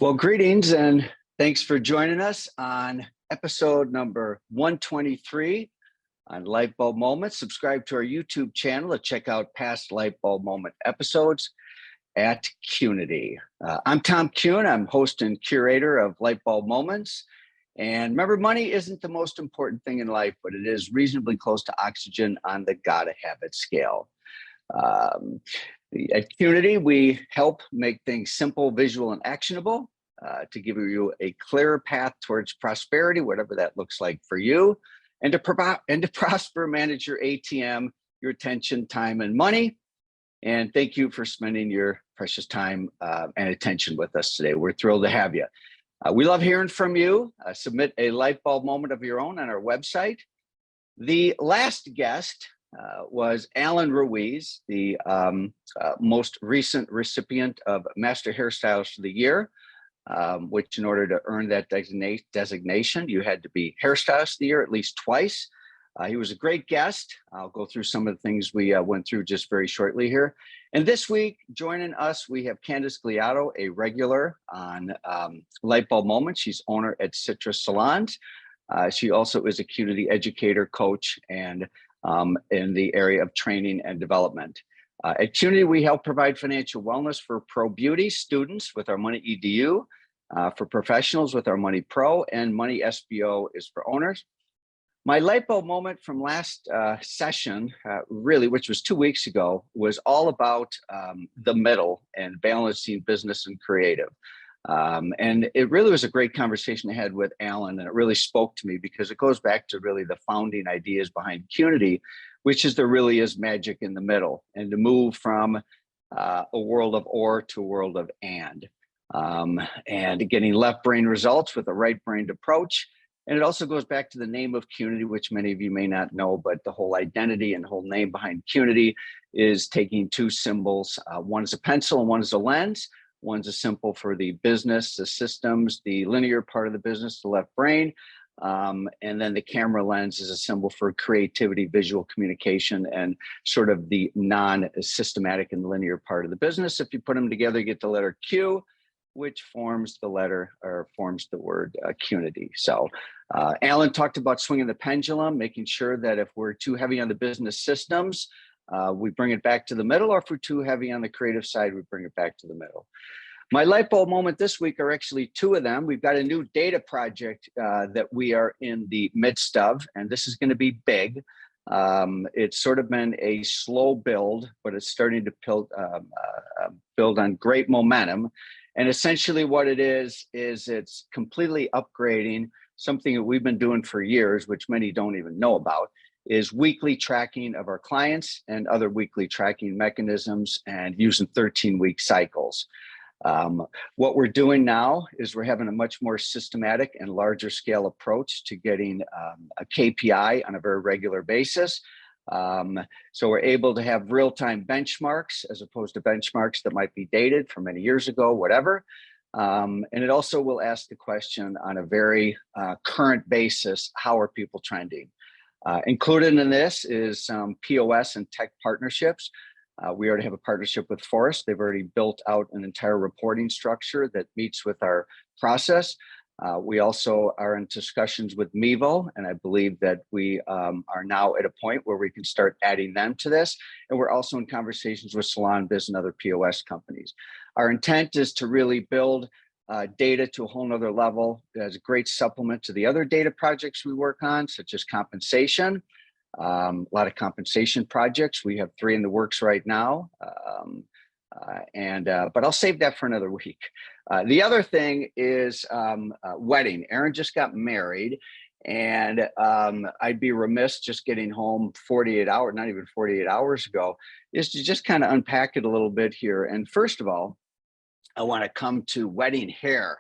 Well, greetings and thanks for joining us on episode number 123 on Lightbulb Moments. Subscribe to our YouTube channel to check out past Lightbulb Moment episodes at Qnity. I'm Tom Kuhn. I'm host and curator of Lightbulb Moments. And remember, money isn't the most important thing in life, but it is reasonably close to oxygen on the gotta have it scale. At Qnity, we help make things simple, visual, and actionable to give you a clearer path towards prosperity, whatever that looks like for you, and to prosper, manage your ATM, your attention, time, and money. And thank you for spending your precious time and attention with us today. We're thrilled to have you. We love hearing from you. Submit a light bulb moment of your own on our website. The last guest was Alan Ruiz, the most recent recipient of Master Hairstylist of the Year, which in order to earn that designation, you had to be Hairstylist of the Year at least twice. He was a great guest. I'll go through some of the things we went through just very shortly here. And this week, joining us, we have Candice Gliatto, a regular on Lightbulb Moments. She's owner at Citrus Salons. She also is a Qnity educator, coach, and in the area of training and development. At Qnity, we help provide financial wellness for pro beauty students with our Money EDU, for professionals with our Money Pro, and Money SBO is for owners. My light bulb moment from last session, really, which was 2 weeks ago, was all about the middle and balancing business and creative. And it really was a great conversation I had with Alan, and it really spoke to me because it goes back to really the founding ideas behind Qnity, which is there really is magic in the middle, and to move from a world of or to a world of and getting left brain results with a right brained approach. And it also goes back to the name of Qnity, which many of you may not know, but the whole identity and whole name behind Qnity is taking two symbols. One is a pencil and one is a lens. One's a symbol for the business, the systems, the linear part of the business, the left brain. And then the camera lens is a symbol for creativity, visual communication, and sort of the non-systematic and linear part of the business. If you put them together, you get the letter Q, which forms the letter or forms the word Qnity. So Alan talked about swinging the pendulum, making sure that if we're too heavy on the business systems, we bring it back to the middle, or if we're too heavy on the creative side, we bring it back to the middle. My light bulb moment this week are actually two of them. We've got a new data project that we are in the midst of, and this is going to be big. It's sort of been a slow build, but it's starting to build on great momentum. And essentially what it is it's completely upgrading something that we've been doing for years, which many don't even know about, is weekly tracking of our clients and other weekly tracking mechanisms and using 13-week cycles. What we're doing now is we're having a much more systematic and larger scale approach to getting a KPI on a very regular basis. So we're able to have real-time benchmarks as opposed to benchmarks that might be dated from many years ago, whatever. And it also will ask the question on a very current basis, how are people trending? Included in this is some POS and tech partnerships. We already have a partnership with Forrest. They've already built out an entire reporting structure that meets with our process. We also are in discussions with Mevo, and I believe that we are now at a point where we can start adding them to this. And we're also in conversations with Salon Biz and other POS companies. Our intent is to really build data to a whole nother level as a great supplement to the other data projects we work on, such as compensation. A lot of compensation projects. We have 3 in the works right now. But I'll save that for another week. The other thing is wedding. Aaron just got married, and I'd be remiss just getting home 48 hours, not even 48 hours ago, is to just kind of unpack it a little bit here. And first of all, I want to come to wedding hair.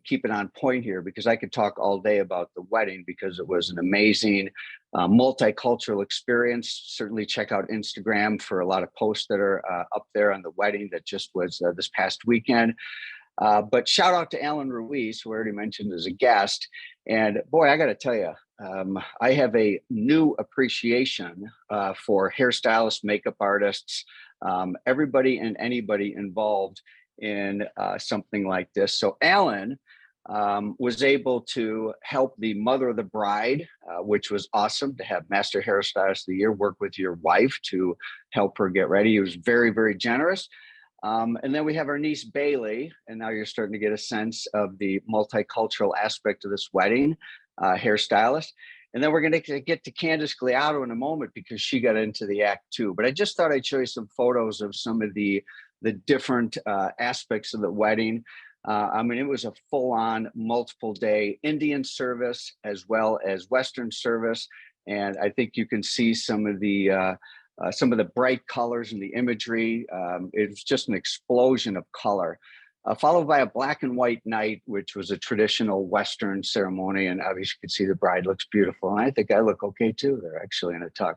Keep it on point here because I could talk all day about the wedding because it was an amazing multicultural experience. Certainly check out Instagram for a lot of posts that are up there on the wedding that just was this past weekend. But shout out to Alan Ruiz, who I already mentioned as a guest. And boy, I got to tell you, I have a new appreciation for hairstylists, makeup artists, everybody and anybody involved in something like this. So Alan was able to help the mother of the bride, which was awesome to have Master Hairstylist of the Year work with your wife to help her get ready. He was very, very generous. And then we have our niece Bailey, and now you're starting to get a sense of the multicultural aspect of this wedding, hairstylist. And then we're going to get to Candice Gliatto in a moment because she got into the act too. But I just thought I'd show you some photos of some of the different aspects of the wedding. I mean, it was a full-on multiple-day Indian service as well as Western service, and I think you can see some of the bright colors and the imagery. It was just an explosion of color, followed by a black and white night, which was a traditional Western ceremony. And obviously, you can see the bride looks beautiful, and I think I look okay too. They're actually in a tux.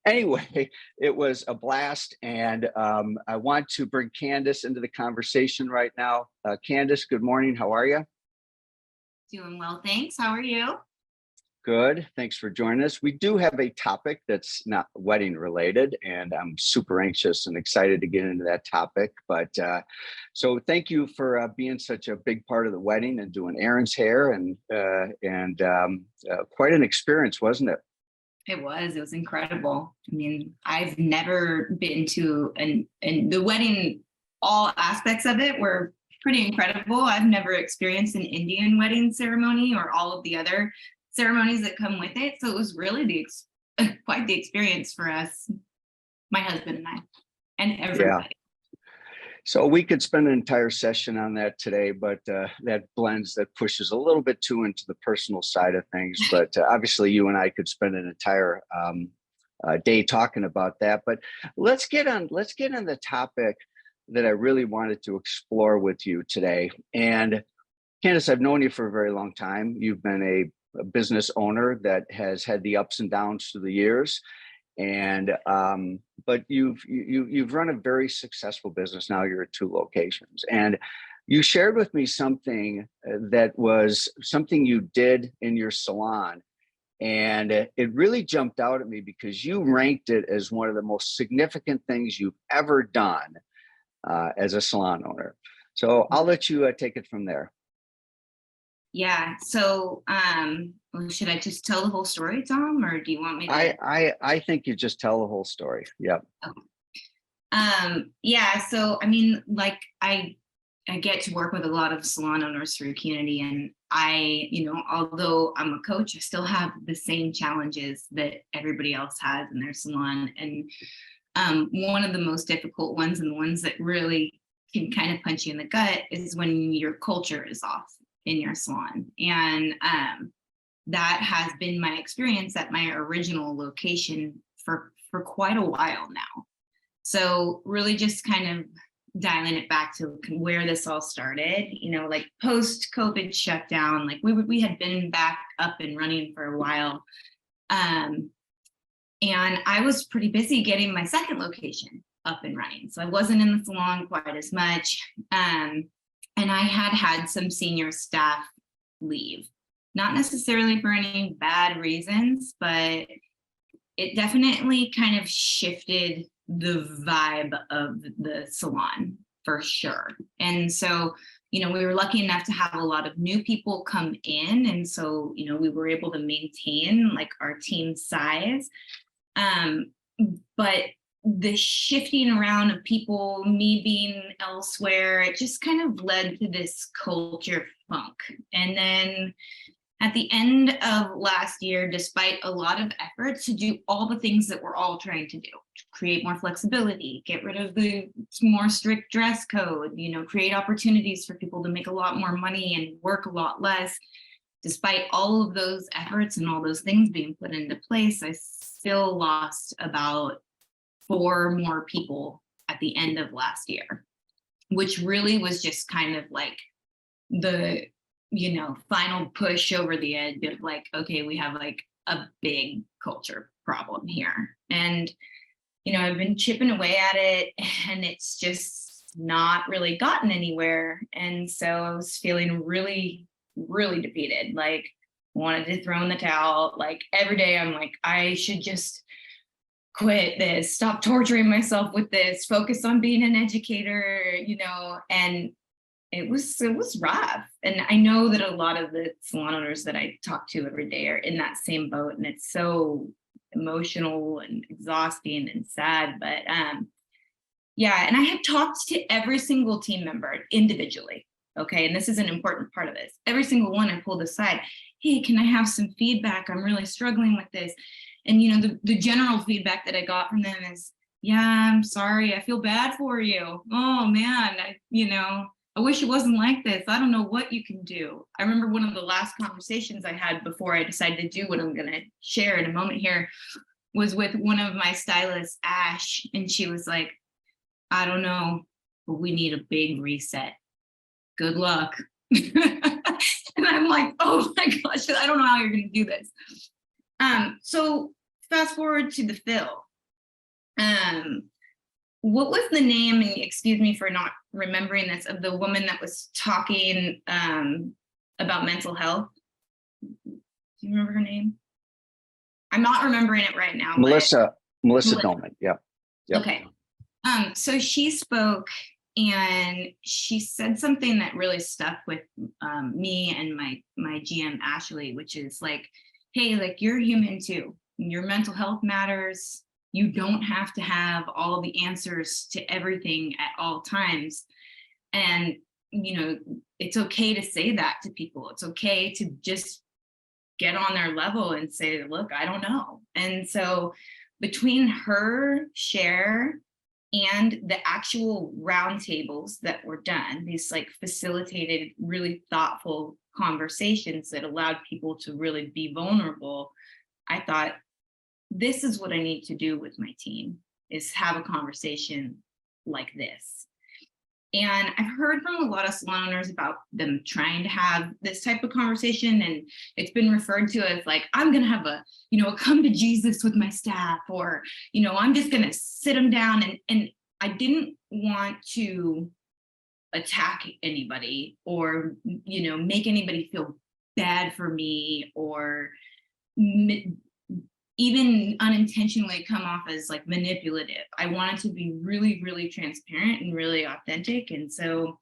Anyway, it was a blast, and I want to bring Candice into the conversation right now. Candice, good morning. How are you? Doing well, thanks. How are you? Good. Thanks for joining us. We do have a topic that's not wedding related, and I'm super anxious and excited to get into that topic. But so thank you for being such a big part of the wedding and doing Aaron's hair, and quite an experience, wasn't it? It was incredible. I mean, I've never been to and the wedding, all aspects of it were pretty incredible. I've never experienced an Indian wedding ceremony or all of the other ceremonies that come with it. So it was really quite the experience for us, my husband and I, and everybody. Yeah. So we could spend an entire session on that today, but that pushes a little bit too into the personal side of things. But obviously you and I could spend an entire day talking about that. But let's get on the topic that I really wanted to explore with you today. And Candice, I've known you for a very long time. You've been a business owner that has had the ups and downs through the years. And but you've run a very successful business. Now you're at 2 locations, and you shared with me something that was something you did in your salon, and it really jumped out at me because you ranked it as one of the most significant things you've ever done as a salon owner. So I'll let you take it from there. Yeah. So, should I just tell the whole story, Tom, or do you want me to? I think you just tell the whole story. Yep. Okay. Yeah. So, I mean, like I get to work with a lot of salon owners through Qnity, and although I'm a coach, I still have the same challenges that everybody else has in their salon. And one of the most difficult ones, and the ones that really can kind of punch you in the gut, is when your culture is off in your salon. And that has been my experience at my original location for quite a while now. So really just kind of dialing it back to where this all started, like post-COVID shutdown, like we had been back up and running for a while. And I was pretty busy getting my second location up and running. So I wasn't in the salon quite as much. And I had some senior staff leave, not necessarily for any bad reasons, but it definitely kind of shifted the vibe of the salon for sure. And so, we were lucky enough to have a lot of new people come in. And so, we were able to maintain like our team size. But the shifting around of people, me being elsewhere, it just kind of led to this culture funk. And then at the end of last year, despite a lot of efforts to do all the things that we're all trying to do, to create more flexibility, get rid of the more strict dress code, create opportunities for people to make a lot more money and work a lot less, despite all of those efforts and all those things being put into place, I still lost about 4 more people at the end of last year, which really was just kind of like the, final push over the edge of like, okay, we have like a big culture problem here. And, I've been chipping away at it, and it's just not really gotten anywhere. And so I was feeling really, really defeated, like wanted to throw in the towel. Like every day I'm like, I should just quit this, stop torturing myself with this, focus on being an educator, and it was rough. And I know that a lot of the salon owners that I talk to every day are in that same boat, and it's so emotional and exhausting and sad. But yeah, and I have talked to every single team member individually. Okay, and this is an important part of this. Every single one I pulled aside. Hey, can I have some feedback? I'm really struggling with this. And the general feedback that I got from them is, yeah, I'm sorry, I feel bad for you. Oh man, I wish it wasn't like this. I don't know what you can do. I remember one of the last conversations I had before I decided to do what I'm going to share in a moment here was with one of my stylists, Ash, and she was like, I don't know, but we need a big reset. Good luck. And I'm like, oh my gosh, I don't know how you're going to do this. So fast forward to the fill. What was the name, and excuse me for not remembering this, of the woman that was talking about mental health? Do you remember her name? I'm not remembering it right now. Melissa Dolman. Yeah. Yep. Okay. So she spoke and she said something that really stuck with me and my GM Ashley, which is like, hey, like, you're human too. Your mental health matters. You don't have to have all the answers to everything at all times. And, it's okay to say that to people. It's okay to just get on their level and say, look, I don't know. And so between her share and the actual roundtables that were done, these like facilitated, really thoughtful conversations that allowed people to really be vulnerable, I thought, this is what I need to do with my team, is have a conversation like this. And I've heard from a lot of salon owners about them trying to have this type of conversation, and it's been referred to as like, I'm going to have a come to Jesus with my staff, or, I'm just going to sit them down. And I didn't want to attack anybody or, make anybody feel bad for me, or even unintentionally come off as like manipulative. I wanted to be really, really transparent and really authentic. And so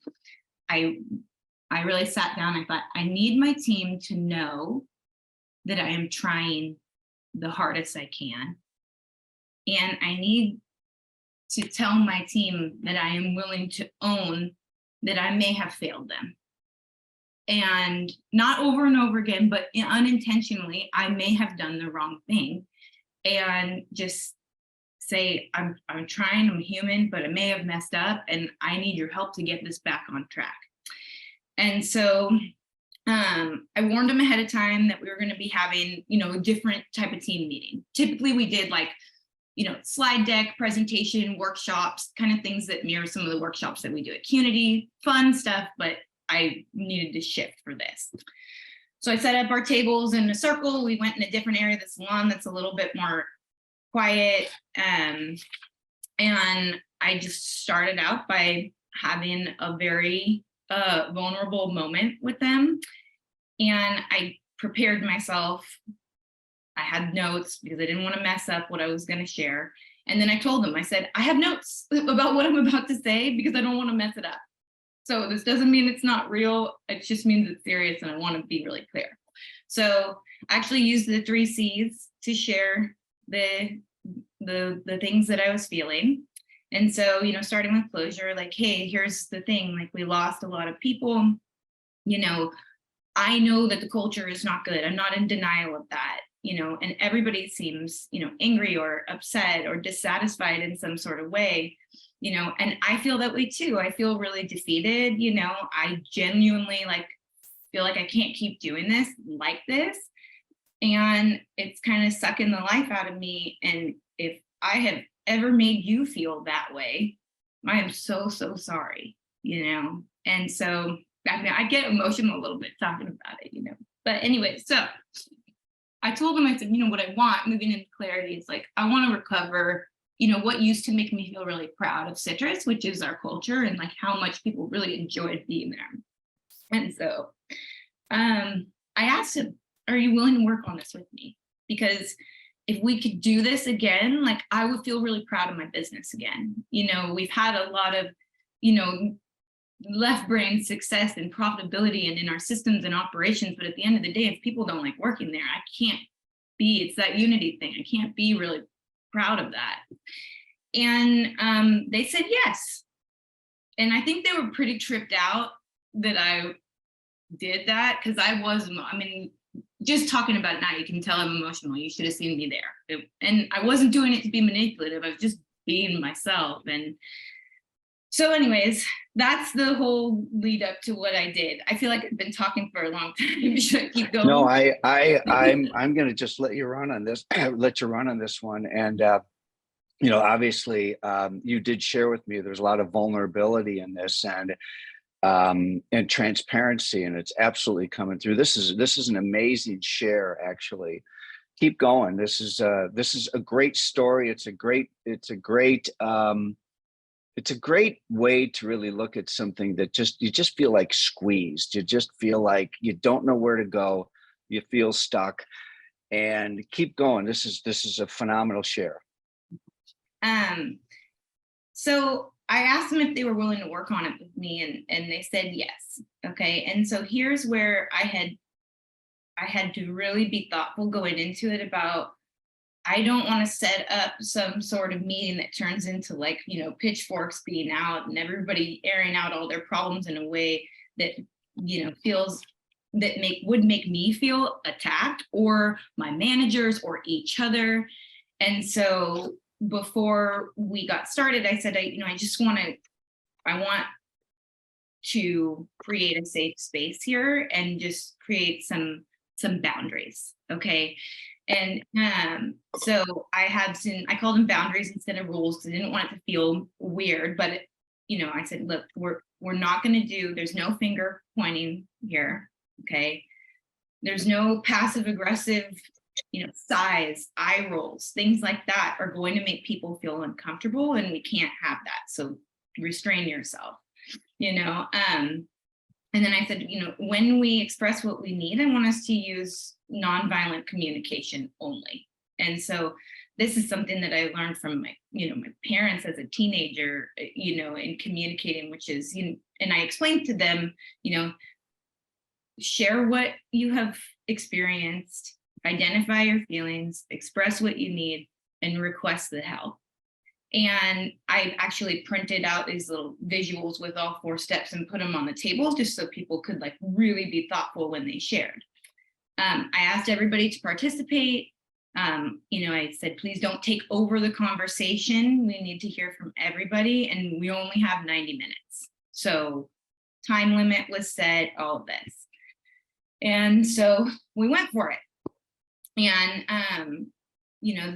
I really sat down. I thought, I need my team to know that I am trying the hardest I can. And I need to tell my team that I am willing to own that I may have failed them. And not over and over again, but unintentionally, I may have done the wrong thing. And just say, I'm trying, I'm human, but I may have messed up, and I need your help to get this back on track. And so I warned them ahead of time that we were going to be having, a different type of team meeting. Typically we did like, slide deck, presentation, workshops, kind of things that mirror some of the workshops that we do at Qnity, fun stuff, but I needed to shift for this. So I set up our tables in a circle. We went in a different area of the salon that's a little bit more quiet. And I just started out by having a very vulnerable moment with them. And I prepared myself. I had notes because I didn't want to mess up what I was going to share. And then I told them, I said, I have notes about what I'm about to say because I don't want to mess it up. So this doesn't mean it's not real. It just means it's serious, and I want to be really clear. So I actually used the 3 C's to share the things that I was feeling. And so, starting with closure, like, hey, here's the thing, like, we lost a lot of people. I know that the culture is not good. I'm not in denial of that, and everybody seems, angry or upset or dissatisfied in some sort of way. And I feel that way too. I feel really defeated. I genuinely feel like I can't keep doing this like this. And it's kind of sucking the life out of me. And if I have ever made you feel that way, I am so, so sorry, And so, I get emotional a little bit talking about it, But anyway, so I told them, I said, what I want moving into clarity is like, I want to recover what used to make me feel really proud of Citrus, which is our culture, and like how much people really enjoyed being there. And so I asked him, are you willing to work on this with me? Because if we could do this again, like I would feel really proud of my business again. We've had a lot of, left brain success and profitability and in our systems and operations. But at the end of the day, if people don't like working there, it's that Qnity thing. I can't be really proud of that. And they said yes. And I think they were pretty tripped out that I did that, because just talking about it now, you can tell I'm emotional. You should have seen me there. And I wasn't doing it to be manipulative. I was just being myself. And so anyways, that's the whole lead up to what I did. I feel like I've been talking for a long time. Should I keep going? No, I'm going to just let you run on this, one. And, obviously you did share with me, there's a lot of vulnerability in this and transparency, and it's absolutely coming through. This is an amazing share, actually. Keep going. This is a great story. It's a great way to really look at something that you just feel like squeezed. You just feel like you don't know where to go. You feel stuck, and keep going. This is a phenomenal share. So I asked them if they were willing to work on it with me, and they said yes. Okay. And so here's where I had to really be thoughtful going into it about, I don't want to set up some sort of meeting that turns into like, pitchforks being out and everybody airing out all their problems in a way that, would make me feel attacked, or my managers, or each other. And so before we got started, I said, I want to create a safe space here and just create some boundaries. Okay. And so I called them boundaries instead of rules, because I didn't want it to feel weird. But I said, look, we're not going to do. There's no finger pointing here. Okay. There's no passive aggressive, sighs, eye rolls, things like that are going to make people feel uncomfortable, and we can't have that. So restrain yourself. And then I said, when we express what we need, I want us to use nonviolent communication only. And so this is something that I learned from my parents as a teenager, in communicating, which is, and I explained to them, share what you have experienced, identify your feelings, express what you need, and request the help. And I actually printed out these little visuals with all 4 steps and put them on the table, just so people could like really be thoughtful when they shared. I asked everybody to participate. I said, please don't take over the conversation. We need to hear from everybody, and we only have 90 minutes. So time limit was set, all of this. And so we went for it. And,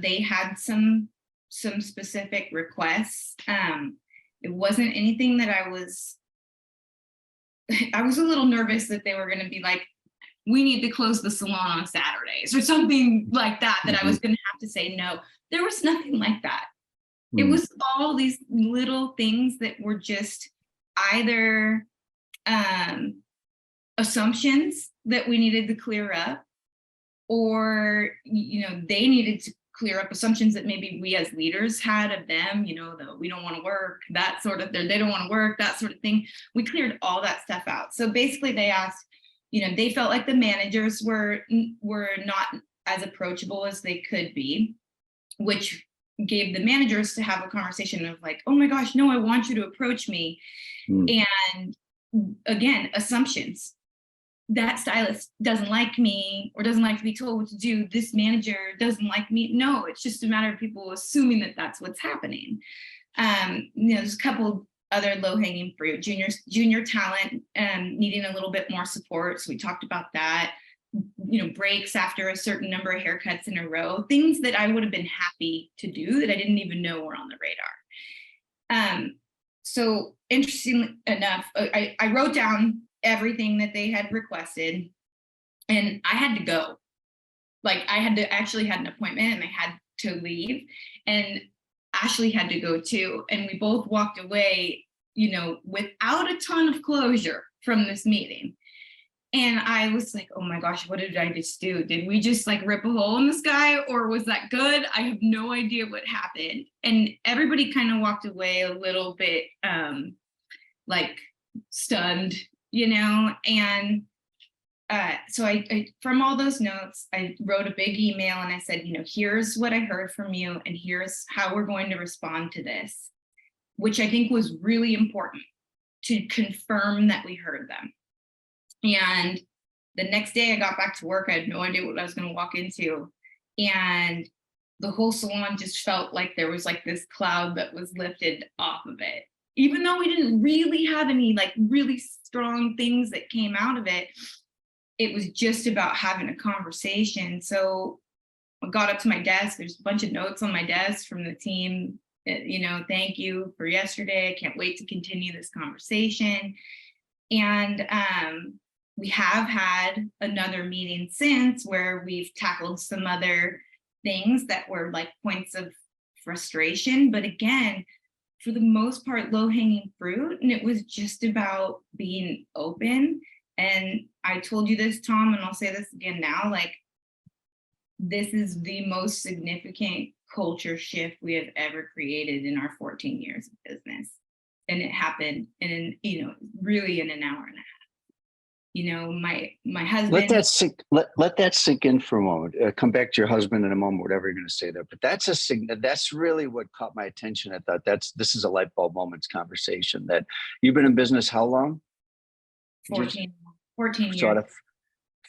they had some specific requests. It wasn't anything that I was a little nervous that they were going to be like, we need to close the salon on Saturdays or something like that, that I was going to have to say no. There was nothing like that. It was all these little things that were just either assumptions that we needed to clear up, or, they needed to clear up assumptions that maybe we as leaders had of them, that we don't want to work, that sort of, they don't want to work, that sort of thing. We cleared all that stuff out. So basically they asked, they felt like the managers were not as approachable as they could be, which gave the managers to have a conversation of like, oh my gosh, no, I want you to approach me. And again, assumptions. That stylist doesn't like me, or doesn't like to be told what to do. This manager doesn't like me. No, it's just a matter of people assuming that that's what's happening. There's a couple other low-hanging fruit, junior talent needing a little bit more support. So we talked about that. Breaks after a certain number of haircuts in a row, things that I would have been happy to do that I didn't even know were on the radar. So interestingly enough, I wrote down everything that they had requested, and I had to go. Like I actually had an appointment and I had to leave, and Ashley had to go too. And we both walked away, without a ton of closure from this meeting. And I was like, oh my gosh, what did I just do? Did we just like rip a hole in the sky, or was that good? I have no idea what happened. And everybody kind of walked away a little bit like stunned, and so I from all those notes, I wrote a big email and I said, here's what I heard from you, and here's how we're going to respond to this, which I think was really important to confirm that we heard them. And the next day I got back to work. I had no idea what I was going to walk into. And the whole salon just felt like there was like this cloud that was lifted off of it. Even though we didn't really have any like really strong things that came out of it, it was just about having a conversation. So I got up to my desk. There's a bunch of notes on my desk from the team. Thank you for yesterday. I can't wait to continue this conversation. And we have had another meeting since where we've tackled some other things that were like points of frustration. But again, for the most part, low-hanging fruit. And it was just about being open. And I told you this, Tom, and I'll say this again now, like, this is the most significant culture shift we have ever created in our 14 years of business. And it happened in, really in an hour and a half. My husband. Let that sink in for a moment. Come back to your husband in a moment, whatever you're going to say there. But that's really what caught my attention. I thought this is a light bulb moments conversation. That you've been in business how long? 14 years. So out of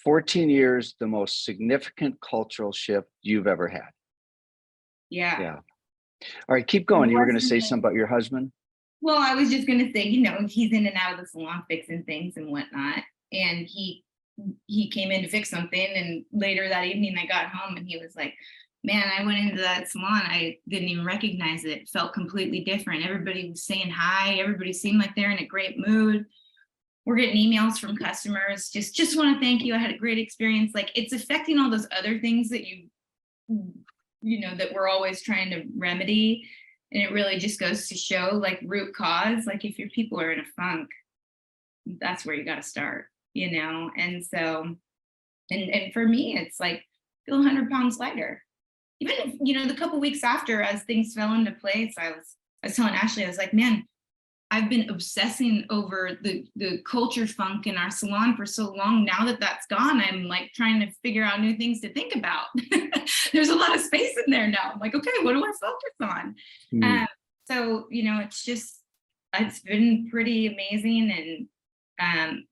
14 years, the most significant cultural shift you've ever had. Yeah. All right, keep going. You were going to say something about your husband? Well, I was just going to say, he's in and out of the salon fixing things and whatnot. And he came in to fix something. And later that evening, I got home and he was like, man, I went into that salon. I didn't even recognize it. It felt completely different. Everybody was saying hi. Everybody seemed like they're in a great mood. We're getting emails from customers. Just want to thank you. I had a great experience. Like, it's affecting all those other things that that we're always trying to remedy. And it really just goes to show, like, root cause. Like, if your people are in a funk, that's where you got to start, And so, and for me, it's like, feel 100 pounds lighter. Even if, the couple weeks after, as things fell into place, I was telling Ashley, I was like, man, I've been obsessing over the culture funk in our salon for so long. Now that that's gone, I'm like trying to figure out new things to think about. There's a lot of space in there now. I'm like, okay, what do I focus on? So, it's been pretty amazing. And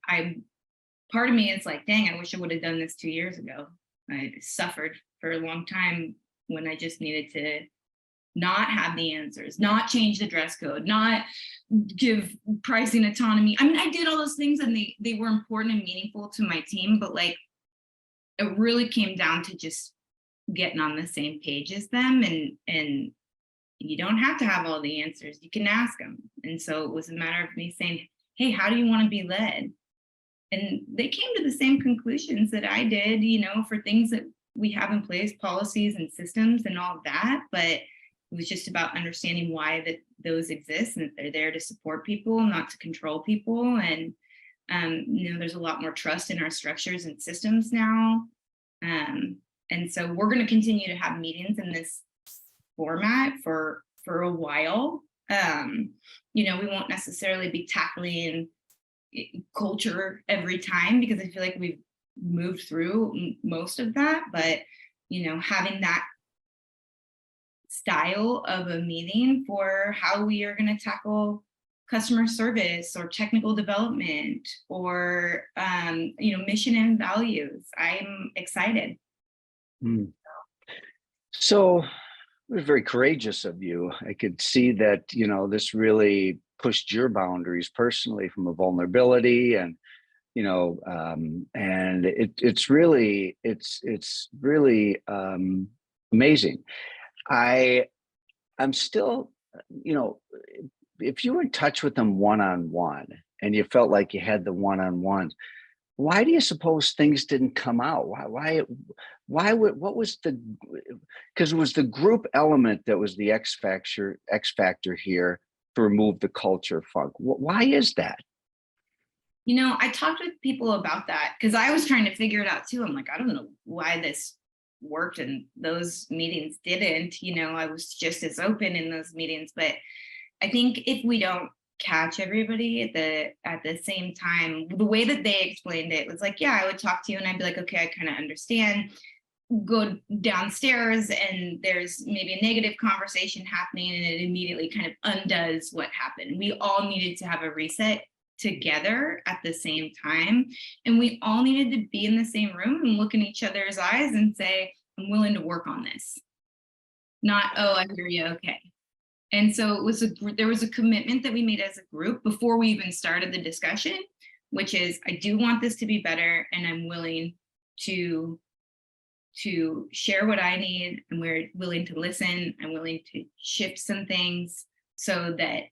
part of me is like, dang, I wish I would have done this 2 years ago. I suffered for a long time when I just needed to not have the answers, not change the dress code, not give pricing autonomy. I mean, I did all those things and they were important and meaningful to my team, but like, it really came down to just getting on the same page as them. And you don't have to have all the answers. You can ask them. And so it was a matter of me saying, hey, how do you want to be led? And they came to the same conclusions that I did, for things that we have in place, policies and systems and all of that. But it was just about understanding why that those exist and that they're there to support people, not to control people. And, there's a lot more trust in our structures and systems now. And so we're going to continue to have meetings in this format for a while. We won't necessarily be tackling culture every time because I feel like we've moved through most of that. But, having that style of a meeting for how we are going to tackle customer service or technical development or mission and values. I'm excited. So it was very courageous of you. I could see that this really pushed your boundaries personally from a vulnerability, and and it's really amazing. I'm still, if you were in touch with them one-on-one and you felt like you had the one-on-one, why do you suppose things didn't come out? What was because it was the group element that was the X factor here to remove the culture funk. Why is that? I talked with people about that because I was trying to figure it out too. I'm like, I don't know why this worked and those meetings didn't. I was just as open in those meetings, but I think if we don't catch everybody at the same time, the way that they explained it was like, yeah, I would talk to you and I'd be like, okay, I kind of understand. Go downstairs and there's maybe a negative conversation happening and it immediately kind of undoes what happened. We all needed to have a reset together at the same time, and we all needed to be in the same room and look in each other's eyes and say, I'm willing to work on this, not, oh, I hear you, okay. And so there was a commitment that we made as a group before we even started the discussion, which is, I do want this to be better and I'm willing to share what I need, and we're willing to listen. I'm willing to shift some things so that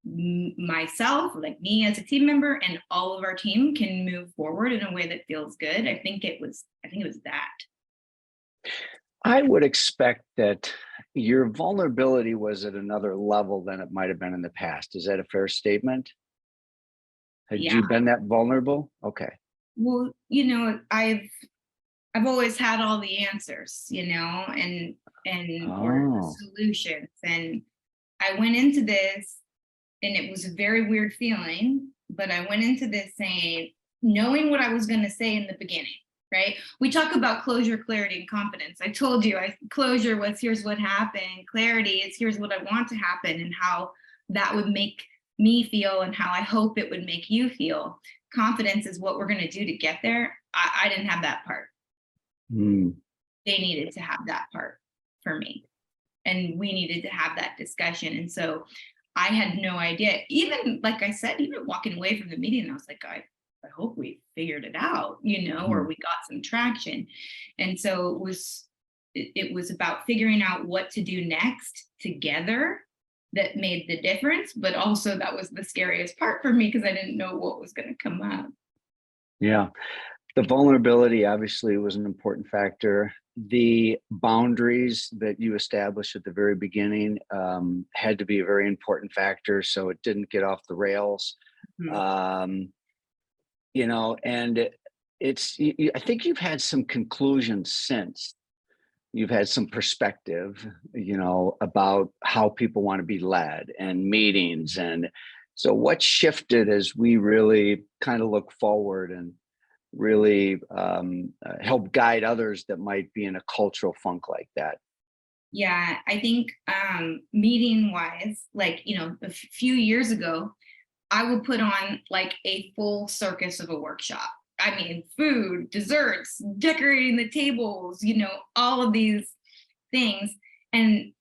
myself, like me as a team member, and all of our team can move forward in a way that feels good. I think it was that. I would expect that your vulnerability was at another level than it might have been in the past. Is that a fair statement? Had Yeah. you been that vulnerable? Okay. Well, I've always had all the answers, and or Oh, solutions. And I went into this, and it was a very weird feeling, but I went into this knowing what I was going to say in the beginning, right? We talk about closure, clarity, and confidence. I told you, closure was here's what happened. Clarity is here's what I want to happen and how that would make me feel and how I hope it would make you feel. Confidence is what we're going to do to get there. I didn't have that part. hmm. They needed to have that part for me. And we needed to have that discussion. And so I had no idea. Even, like I said, even walking away from the meeting, I was like, I hope we figured it out, or we got some traction. And so it was about figuring out what to do next together that made the difference. But also that was the scariest part for me because I didn't know what was going to come up. Yeah. The vulnerability obviously was an important factor. The boundaries that you established at the very beginning had to be a very important factor, so it didn't get off the rails. Mhm. And I think you've had some conclusions since. You've had some perspective, about how people want to be led and meetings. And so what shifted as we really kind of look forward and really help guide others that might be in a cultural funk like that? Yeah, I think meeting wise, like, a few years ago, I would put on like a full circus of a workshop. I mean, food, desserts, decorating the tables, all of these things. And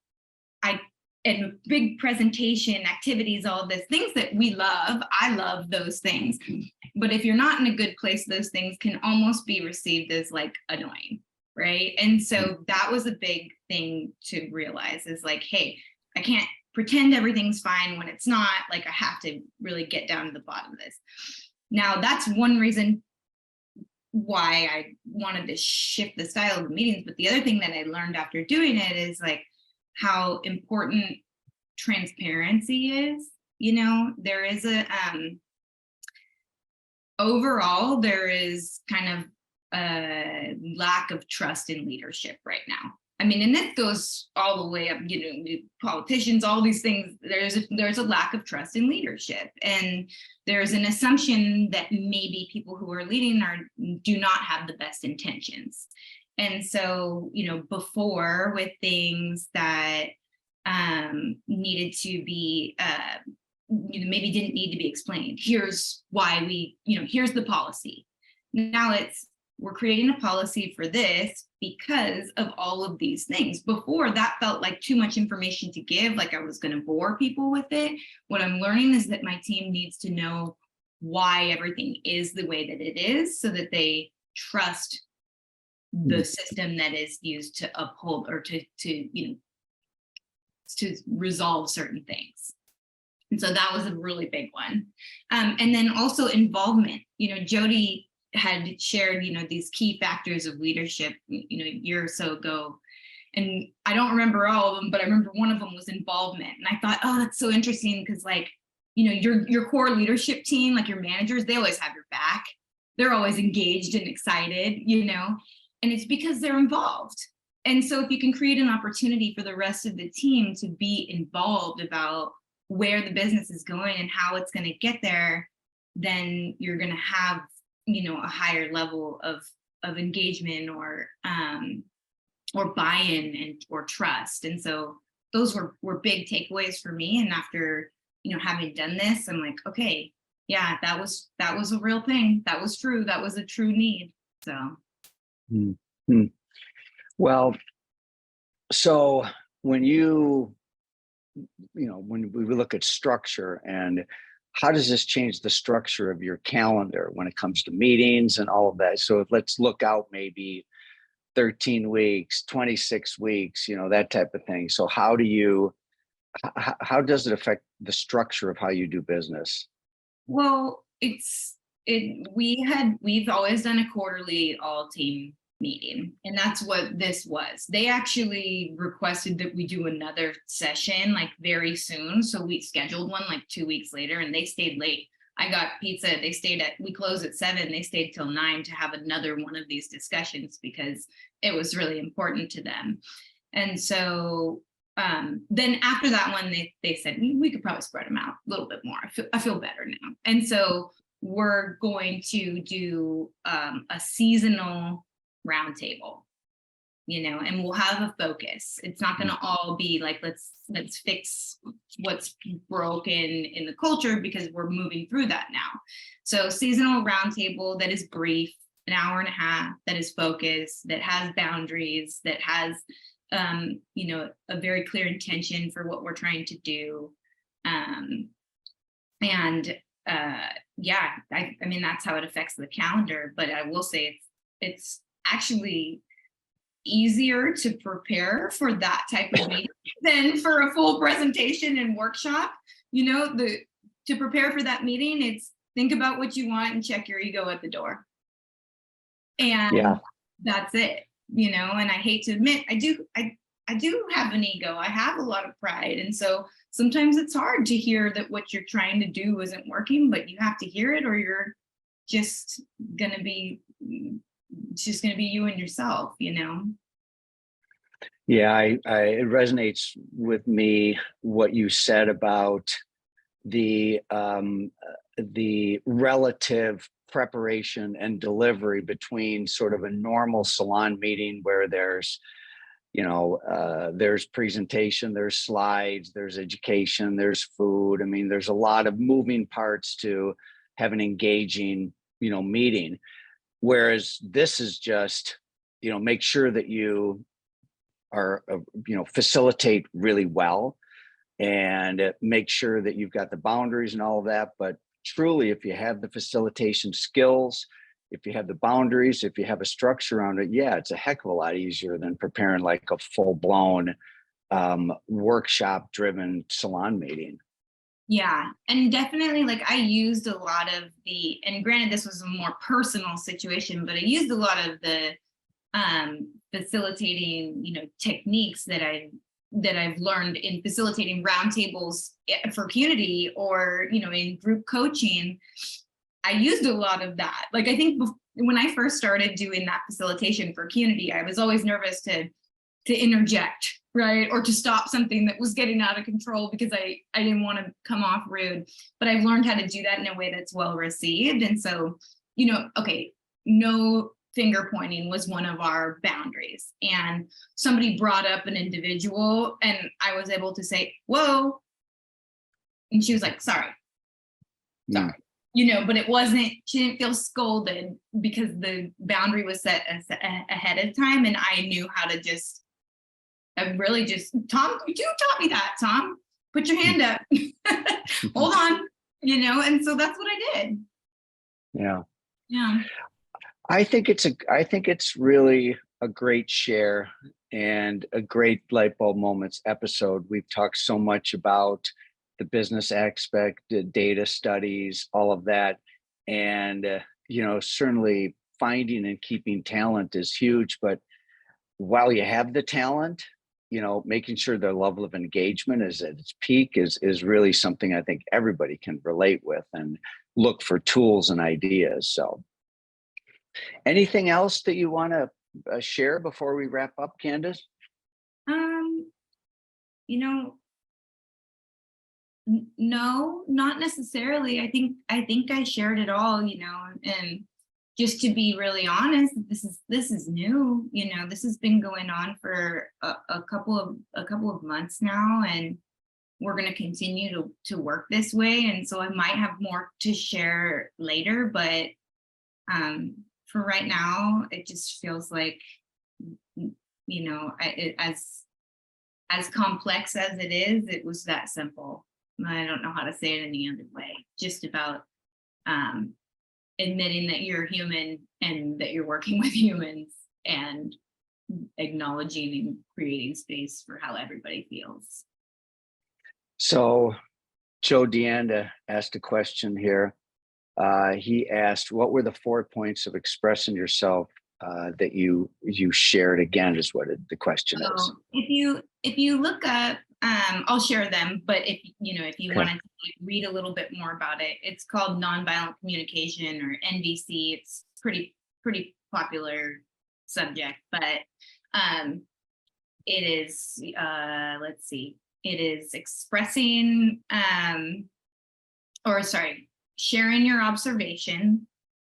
and big presentation activities, all of this, things that we love. I love those things. But if you're not in a good place, those things can almost be received as like annoying. Right. And so that was a big thing to realize is like, hey, I can't pretend everything's fine when it's not. Like, I have to really get down to the bottom of this. Now, that's one reason why I wanted to shift the style of the meetings. But the other thing that I learned after doing it is like how important transparency is. There is overall, there is kind of a lack of trust in leadership right now. I mean, and this goes all the way up, politicians, all these things. There's a lack of trust in leadership, and there's an assumption that maybe people who are leading do not have the best intentions. And so, before, with things that needed to be maybe didn't need to be explained. Here's why here's the policy. Now we're creating a policy for this because of all of these things. Before, that felt like too much information to give, like I was going to bore people with it. What I'm learning is that my team needs to know why everything is the way that it is so that they trust the system that is used to uphold or to resolve certain things. And so that was a really big one. And then also involvement. Jody had shared, these key factors of leadership, a year or so ago. And I don't remember all of them, but I remember one of them was involvement. And I thought, oh, that's so interesting because, like, your core leadership team, like your managers, they always have your back. They're always engaged and excited, and it's because they're involved. And so if you can create an opportunity for the rest of the team to be involved about where the business is going and how it's going to get there, then you're going to have, a higher level of engagement or buy-in or trust. And so those were big takeaways for me. And after, having done this, I'm like, okay, yeah, that was a real thing. That was true. That was a true need. So. Mm-hmm. Well, so when when we look at structure, and how does this change the structure of your calendar when it comes to meetings and all of that? So let's look out maybe 13 weeks, 26 weeks, that type of thing. So how does it affect the structure of how you do business? Well, we've always done a quarterly all team meeting, and that's what this was. They actually requested that we do another session like very soon, so we scheduled one like 2 weeks later, and they stayed late. I got pizza. We closed at 7. They stayed till 9 to have another one of these discussions because it was really important to them. And so then after that one, they said we could probably spread them out a little bit more. I feel better now. And so we're going to do a seasonal roundtable, and we'll have a focus. It's not going to all be like, let's fix what's broken in the culture, because we're moving through that now. So seasonal roundtable that is brief, an hour and a half, that is focused, that has boundaries, that has a very clear intention for what we're trying to do. I mean, that's how it affects the calendar. But I will say it's actually easier to prepare for that type of meeting than for a full presentation and workshop. To prepare for that meeting, it's think about what you want and check your ego at the door. And that's it. And I hate to admit, I do have an ego. I have a lot of pride. And so sometimes it's hard to hear that what you're trying to do isn't working, but you have to hear it, or you're just going to be you and yourself, Yeah, it resonates with me what you said about the relative preparation and delivery between sort of a normal salon meeting where there's presentation, there's slides, there's education, there's food. I mean, there's a lot of moving parts to have an engaging, meeting. Whereas this is just, make sure that you are, facilitate really well, and make sure that you've got the boundaries and all of that. But truly, if you have the facilitation skills, if you have the boundaries, if you have a structure around it, it's a heck of a lot easier than preparing like a full-blown workshop-driven salon meeting. Yeah, and definitely, like, I used a lot of and granted, this was a more personal situation, but I used a lot of the facilitating, techniques that I've learned in facilitating roundtables for Qnity, or, in group coaching. I used a lot of that. Like, I think when I first started doing that facilitation for Qnity, I was always nervous to interject, right? Or to stop something that was getting out of control, because I didn't want to come off rude. But I've learned how to do that in a way that's well received. And so, no finger pointing was one of our boundaries. And somebody brought up an individual, and I was able to say, whoa. And she was like, sorry. But it wasn't, she didn't feel scolded, because the boundary was set ahead of time. And I knew how to Tom, you taught me that, Tom. Put your hand up. Hold on, and so that's what I did. Yeah. Yeah. I think it's really a great share and a great Lightbulb Moments episode. We've talked so much about the business aspect, the data studies, all of that. And, certainly finding and keeping talent is huge. But while you have the talent, making sure their level of engagement is at its peak is really something I think everybody can relate with and look for tools and ideas. So anything else that you want to share before we wrap up, Candice? You know, no, not necessarily. I think I shared it all, and just to be really honest, this is new. This has been going on for a couple of months now, and we're going to continue to work this way. And so I might have more to share later, but for right now, it just feels like, as complex as it is, it was that simple. I don't know how to say it any other way. Just about admitting that you're human and that you're working with humans, and acknowledging and creating space for how everybody feels. So Joe Deanda asked a question here. He asked, what were the 4 points of expressing yourself that you shared? Again, is what the question is. If you look up, I'll share them, but if you Okay. wanted to read a little bit more about it, it's called nonviolent communication, or NVC. It's pretty popular subject, but it is let's see, it is expressing sharing your observation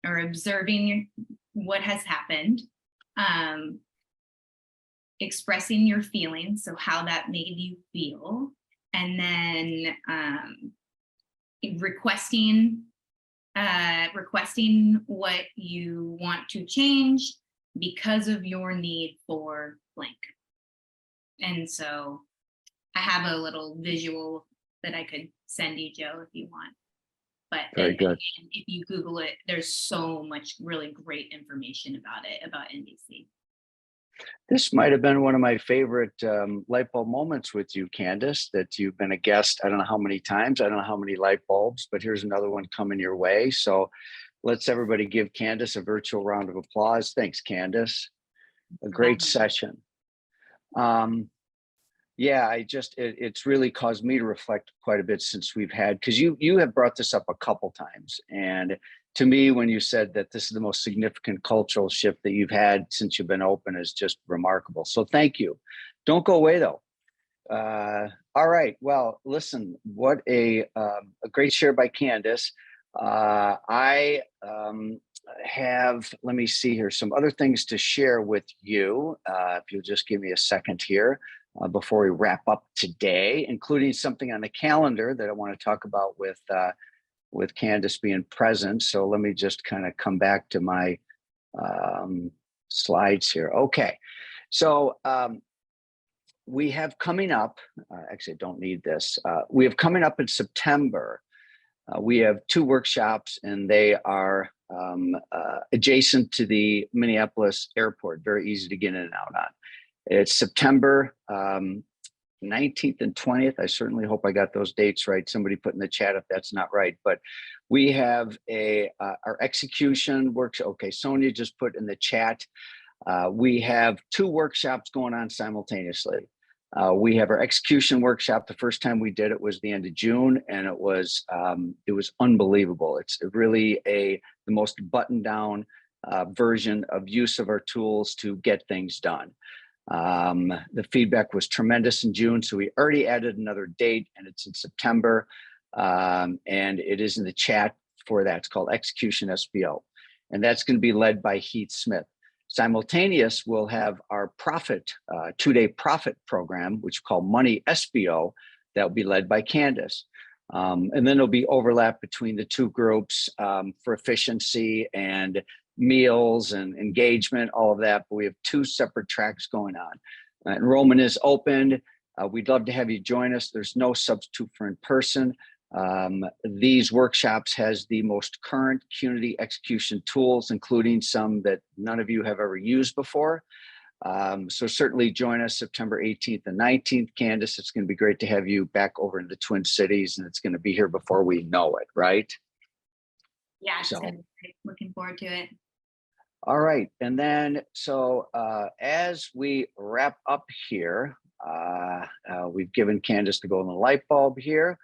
or observing what has happened, expressing your feelings, so how that made you feel, and then requesting what you want to change because of your need for blank. And so I have a little visual that I could send you, Joe, if you want. But Very good. if you Google it, there's so much really great information about it, about NVC. This might have been one of my favorite Lightbulb moments with you, Candice, that you've been a guest. I don't know how many times, I don't know how many light bulbs, but here's another one coming your way. So let's everybody give Candice a virtual round of applause. Thanks, Candice. A great session. Yeah, it's really caused me to reflect quite a bit since we've had, because you have brought this up a couple times. And to me, when you said that this is the most significant cultural shift that you've had since you've been open, is just remarkable. So thank you. Don't go away though. All right. Well, listen, what a great share by Candice. I have, let me see here, some other things to share with you. If you'll just give me a second here. Before we wrap up today, including something on the calendar that I want to talk about with Candice being present. So let me just kind of come back to my slides here. Okay, so we have coming up, actually I don't need this. We have coming up in September, we have 2 workshops, and they are adjacent to the Minneapolis airport, very easy to get in and out on. It's September 19th and 20th. I certainly hope I got those dates right. Somebody put in the chat if that's not right. But we have our execution workshop. Okay, Sonia just put in the chat. We have 2 workshops going on simultaneously. We have our execution workshop. The first time we did it was the end of June, and it was unbelievable. It's really the most buttoned down version of use of our tools to get things done. The feedback was tremendous in June, so we already added another date, and it's in September, and it is in the chat for that. It's called Execution SBO, and that's going to be led by Heath Smith. Simultaneous, we'll have our profit, 2-day profit program, which we call Money SBO, that will be led by Candice. And then there'll be overlap between the 2 groups for efficiency and meals and engagement, all of that. But we have 2 separate tracks going on. Enrollment is open. We'd love to have you join us. There's no substitute for in person. These workshops has the most current Qnity execution tools, including some that none of you have ever used before. So certainly join us September 18th and 19th. Candice, it's going to be great to have you back over in the Twin Cities, and it's going to be here before we know it, right? Yeah, so looking forward to it. All right. And then, so as we wrap up here, We've given Candice the golden light bulb here.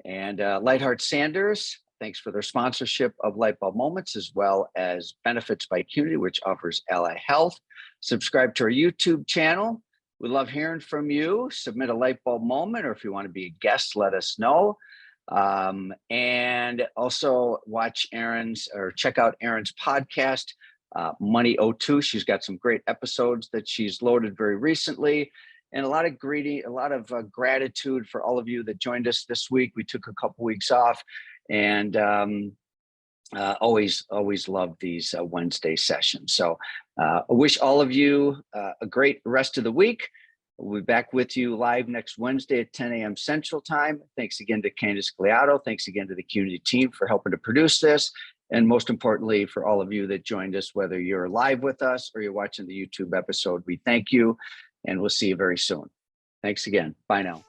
And Lightheart Sanders, thanks for their sponsorship of Lightbulb Moments, as well as Benefits by Qnity, which offers ally health. Subscribe to our YouTube channel. We love hearing from you. Submit a Lightbulb moment, or if you want to be a guest, let us know. And also watch Erin's, or check out Erin's podcast, Money O2. She's got some great episodes that she's loaded very recently. And a lot of gratitude for all of you that joined us this week. We took a couple weeks off, and always love these Wednesday sessions. So I wish all of you a great rest of the week. We'll be back with you live next Wednesday at 10 a.m. Central Time. Thanks again to Candice Gliatto. Thanks again to the Qnity team for helping to produce this. And most importantly, for all of you that joined us, whether you're live with us or you're watching the YouTube episode, we thank you. And we'll see you very soon. Thanks again. Bye now.